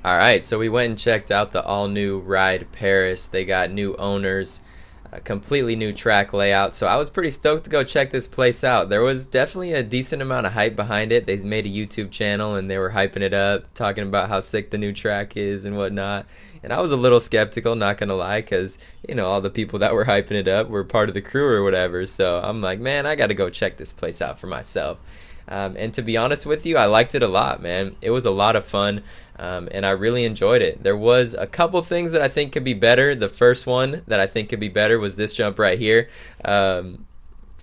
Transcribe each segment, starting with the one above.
All right, so we went and checked out the all-new Ride Perris. They got new owners, a completely new track layout. So I was pretty stoked to go check this place out. There was definitely a decent amount of hype behind it. They made a YouTube channel and they were hyping it up, talking about how sick the new track is and whatnot. And I was a little skeptical, not gonna lie, because all the people that were hyping it up were part of the crew or whatever. So I'm like, man, I got to go check this place out for myself. And to be honest with you, I liked it a lot, man. It was a lot of fun, and I really enjoyed it. There was a couple things that I think could be better. The first one that I think could be better was this jump right here.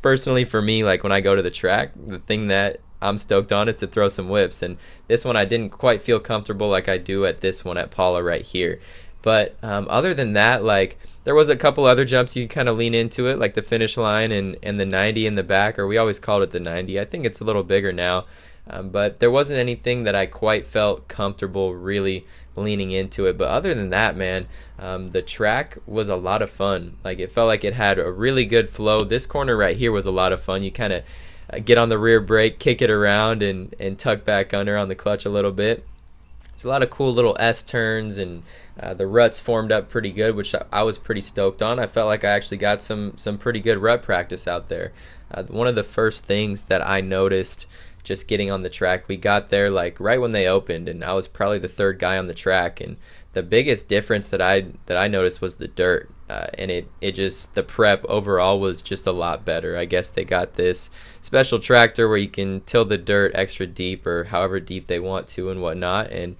Personally, for me, like when I go to the track, the thing that I'm stoked on is to throw some whips. And this one I didn't quite feel comfortable like I do at this one at Paula right here. But other than that, like there was a couple other jumps you can kind of lean into it, like the finish line and the 90 in the back, or we always called it the 90. I think it's a little bigger now. But there wasn't anything that I quite felt comfortable really leaning into it. But other than that, man, the track was a lot of fun. Like it felt like it had a really good flow. This corner right here was a lot of fun. You kind of get on the rear brake, kick it around, and tuck back under on the clutch a little bit. It's a lot of cool little S turns, and the ruts formed up pretty good, which I was pretty stoked on. I felt like I actually got some pretty good rut practice out there. One of the first things that I noticed just getting on the track, we got there like right when they opened, and I was probably the third guy on the track, and the biggest difference that I noticed was the dirt, and it just, the prep overall was just a lot better. I guess they got this special tractor where you can till the dirt extra deep or however deep they want to and whatnot, and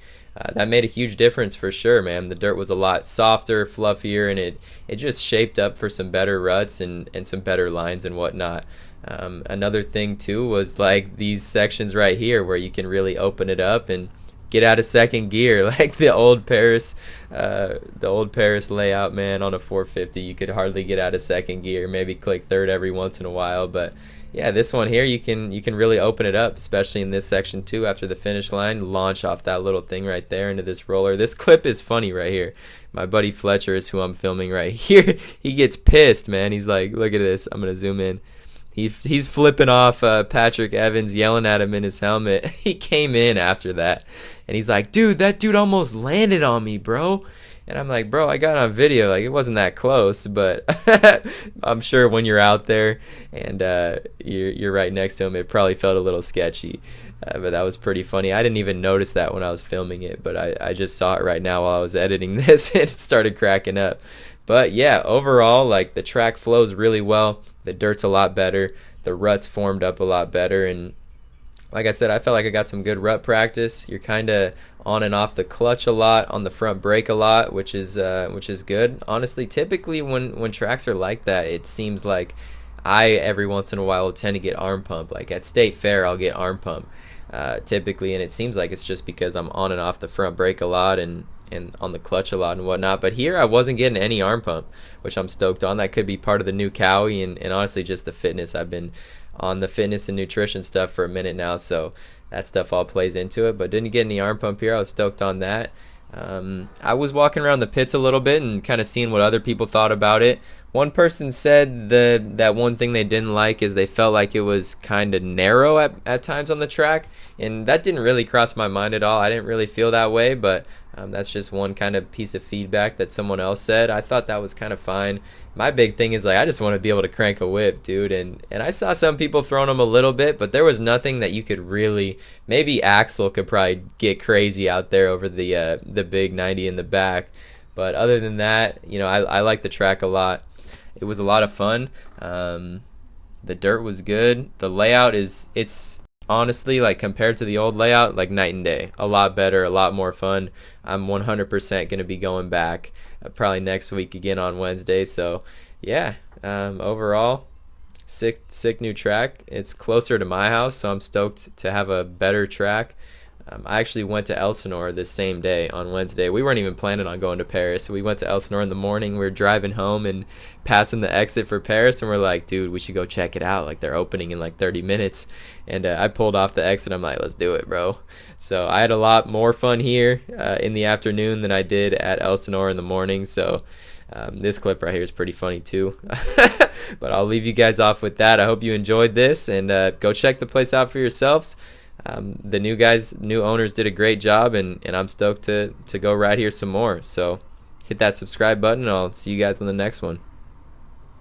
that made a huge difference for sure, man. The dirt was a lot softer, fluffier, and it just shaped up for some better ruts and some better lines and whatnot. Another thing too was like these sections right here where you can really open it up and get out of second gear, like the old Perris layout, man. On a 450 you could hardly get out of second gear, maybe click third every once in a while. But yeah, this one here you can really open it up, especially in this section too. After the finish line, launch off that little thing right there into this roller. This clip is funny right here. My buddy Fletcher is who I'm filming right here. He gets pissed, man. He's like, look at this, I'm gonna zoom in. He's flipping off Patrick Evans, yelling at him in his helmet. He came in after that, and he's like, dude, that dude almost landed on me, bro. And I'm like, bro, I got on video. Like, it wasn't that close, but I'm sure when you're out there and you're right next to him, it probably felt a little sketchy. But that was pretty funny. I didn't even notice that when I was filming it, but I just saw it right now while I was editing this, and it started cracking up. But yeah, overall, like the track flows really well. The dirt's a lot better. The ruts formed up a lot better, and like I said, I felt like I got some good rut practice. You're kind of on and off the clutch a lot, on the front brake a lot, which is good. Honestly, typically when tracks are like that, it seems like I every once in a while will tend to get arm pump. Like at State Fair, I'll get arm pump typically, and it seems like it's just because I'm on and off the front brake a lot and on the clutch a lot and whatnot. But here I wasn't getting any arm pump, which I'm stoked on. That could be part of the new Cowie and honestly just the fitness. I've been on the fitness and nutrition stuff for a minute now, so that stuff all plays into it. But didn't get any arm pump here. I was stoked on that. I was walking around the pits a little bit and kind of seeing what other people thought about it. One person said that one thing they didn't like is they felt like it was kind of narrow at times on the track, and that didn't really cross my mind at all. I didn't really feel that way, but that's just one kind of piece of feedback that someone else said. I thought that was kind of fine. My big thing is like I just want to be able to crank a whip, dude, and I saw some people throwing them a little bit, but there was nothing that you could really, maybe Axel could probably get crazy out there over the big 90 in the back, but other than that, I like the track a lot. It was a lot of fun. The dirt was good. The layout it's honestly, like compared to the old layout, like night and day. A lot better, a lot more fun. I'm 100% going to be going back probably next week again on Wednesday. So yeah, overall, sick new track. It's closer to my house, so I'm stoked to have a better track. I actually went to Elsinore this same day on Wednesday. We weren't even planning on going to Paris. So we went to Elsinore in the morning. We were driving home and passing the exit for Paris, and we're like, dude, we should go check it out. Like, they're opening in like 30 minutes. And I pulled off the exit. I'm like, let's do it, bro. So I had a lot more fun here in the afternoon than I did at Elsinore in the morning. So this clip right here is pretty funny too. But I'll leave you guys off with that. I hope you enjoyed this, and go check the place out for yourselves. The new owners did a great job, and I'm stoked to go ride here some more. So hit that subscribe button, and I'll see you guys on the next one.